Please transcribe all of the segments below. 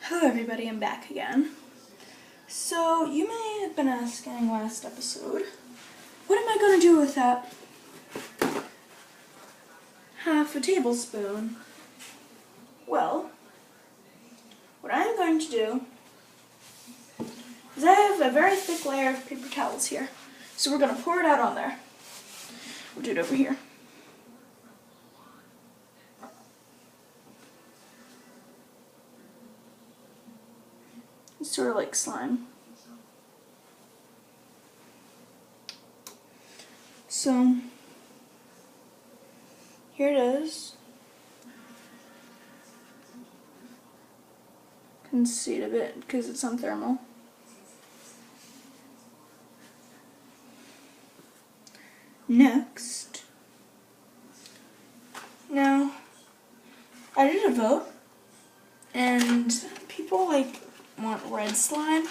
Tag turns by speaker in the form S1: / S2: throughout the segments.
S1: Hello everybody, I'm back again. So, you may have been asking last episode, what am I going to do with that half a tablespoon? Well, what I'm going to do is I have a very thick layer of paper towels here. So we're going to pour it out on there. We'll do it over here. It's sort of like slime. So, here it is. You can see it a bit because it's on thermal. Next, now, I did a vote, and people want red slime,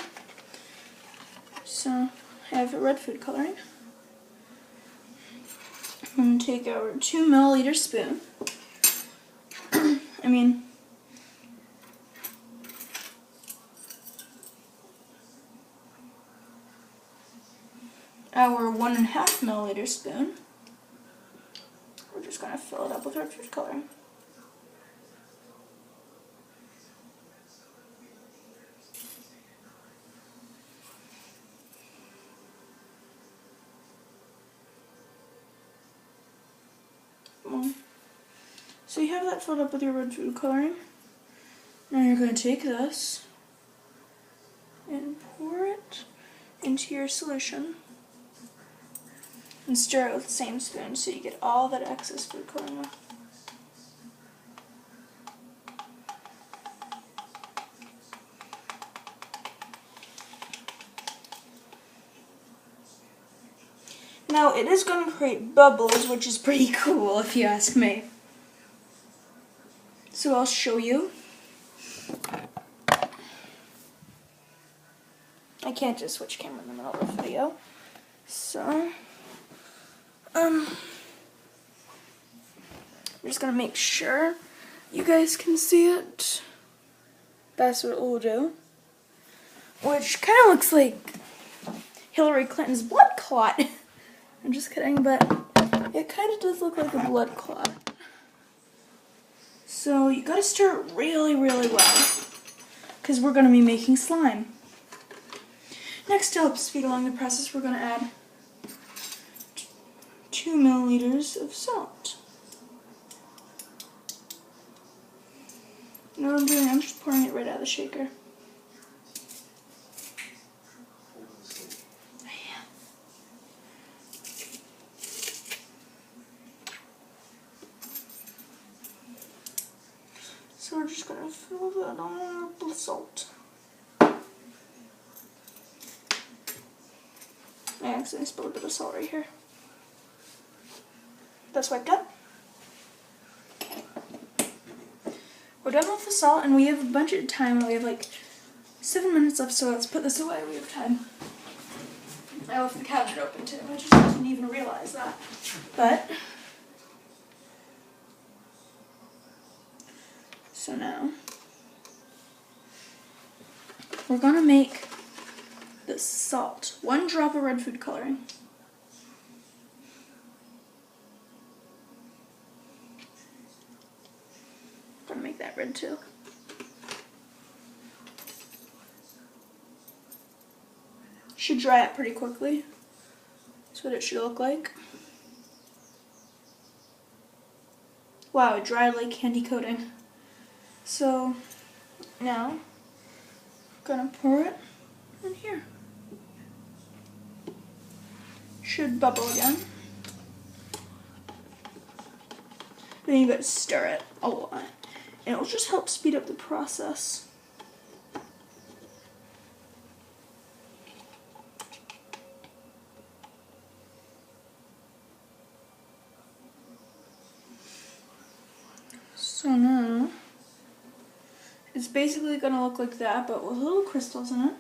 S1: so I have red food coloring. I'm going to take our 2 milliliter spoon, our 1.5 milliliter spoon. We're just going to fill it up with red food coloring. So you have that filled up with your red food coloring. Now you're going to take this and pour it into your solution and stir it with the same spoon so you get all that excess food coloring off. Now it is going to create bubbles, which is pretty cool if you ask me. So I'll show you. I can't just switch camera in the middle of the video. So, I'm just gonna make sure you guys can see it. That's what we'll do. Which kind of looks like Hillary Clinton's blood clot. I'm just kidding, but it kind of does look like a blood clot. So you gotta stir it really, really well, because we're gonna be making slime. Next, to help speed along the process, we're gonna add 2 milliliters of salt. You know what I'm doing? I'm just pouring it right out of the shaker. So we're just going to fill that up with salt. I accidentally spilled a bit of salt right here. That's wiped up. We're done with the salt, and we have a bunch of time. We have like 7 minutes left, so let's put this away. We have time. I left the cabinet open too. I just didn't even realize that. But so now we're gonna make the salt. 1 drop of red food coloring. Gonna make that red too. Should dry up pretty quickly. That's what it should look like. Wow, it dried like candy coating. So now, gonna pour it in here. Should bubble again. Then you gotta stir it a lot, and it'll just help speed up the process. So now, it's basically going to look like that, but with little crystals in it.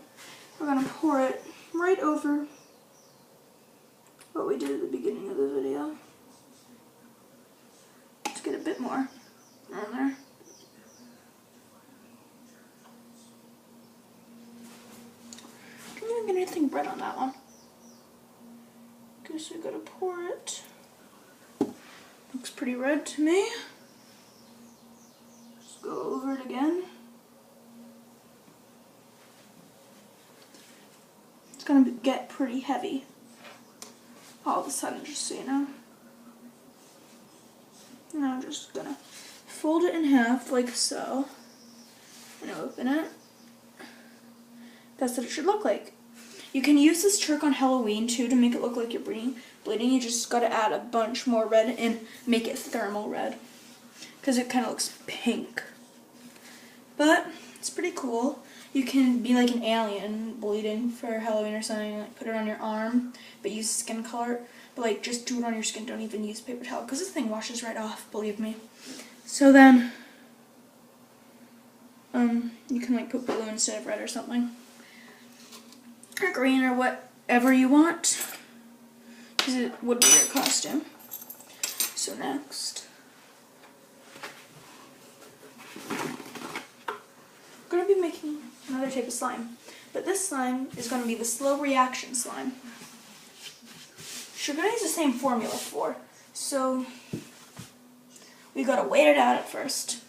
S1: We're going to pour it right over what we did at the beginning of the video. Let's get a bit more on there. red on that one. Guess I gotta pour it. Looks pretty red to me. Just go over it again. It's gonna get pretty heavy all of a sudden, just so you know. And I'm just gonna fold it in half like so and open it. That's what it should look like. You can use this trick on Halloween too to make it look like you're bleeding. You just gotta add a bunch more red and make it thermal red because it kind of looks pink. But it's pretty cool. You can be like an alien bleeding for Halloween or something, like put it on your arm, but use skin color. But like just do it on your skin, don't even use paper towel, because this thing washes right off, believe me. So then, you can like put blue instead of red or something. Or green or whatever you want, because it would be your costume. So next, I'm going to be making another type of slime, but this slime is going to be the slow reaction slime. You're going to use the same formula for, so we got to wait it out at first.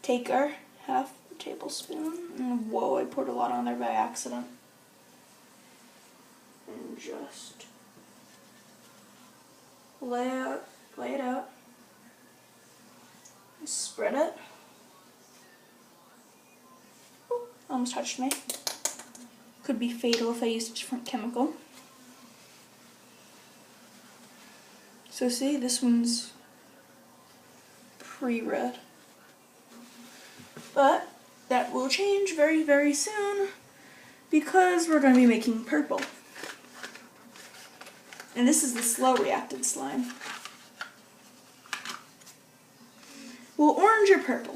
S1: Take our half a tablespoon, and whoa, I poured a lot on there by accident. And just lay it out, and spread it. Ooh, almost touched me. Could be fatal if I used a different chemical. So see, this one's pre-red. But that will change very, very soon because we're going to be making purple. And this is the slow reacted slime. Well, orange or purple?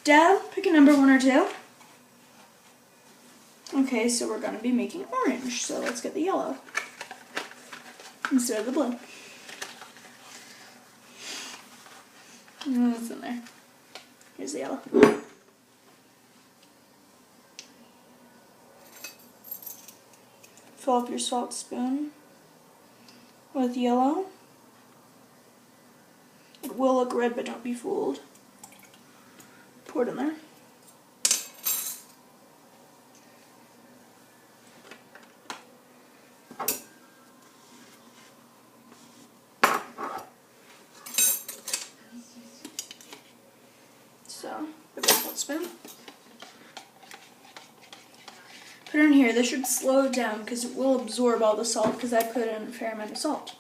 S1: Dad, pick a number, 1 or 2. Okay, so we're going to be making orange. So let's get the yellow instead of the blue. What's in there? Here's the yellow. Fill up your salt spoon with yellow. It will look red, but don't be fooled. Pour it in there. So, the salt spoon. Put it in here. This should slow it down because it will absorb all the salt because I put in a fair amount of salt.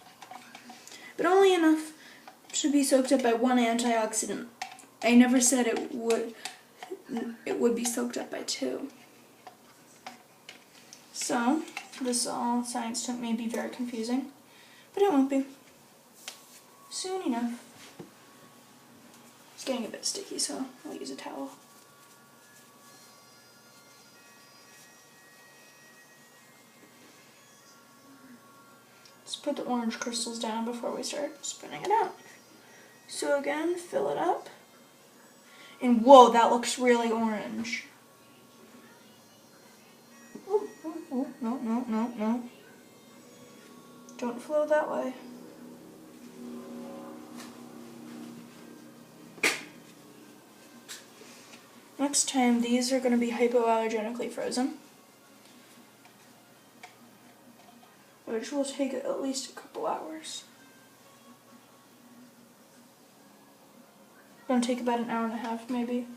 S1: But only enough to be soaked up by 1 antioxidant. I never said it would be soaked up by 2. So, this science tip may be very confusing, but it won't be. Soon enough. It's getting a bit sticky, so I'll use a towel. Let's put the orange crystals down before we start spinning it out. So again, fill it up. And whoa, that looks really orange. Ooh, no. Don't flow that way. Next time, these are going to be hypoallergenically frozen, which will take at least a couple hours. Gonna take about an hour and a half, maybe.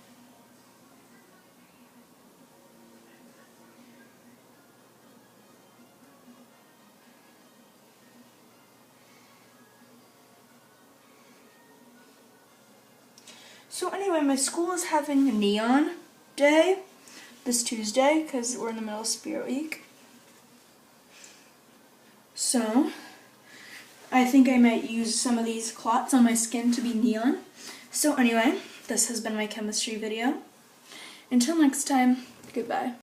S1: So anyway, my school is having a neon day this Tuesday because we're in the middle of Spirit Week. So I think I might use some of these clots on my skin to be neon. So anyway, this has been my chemistry video. Until next time, goodbye.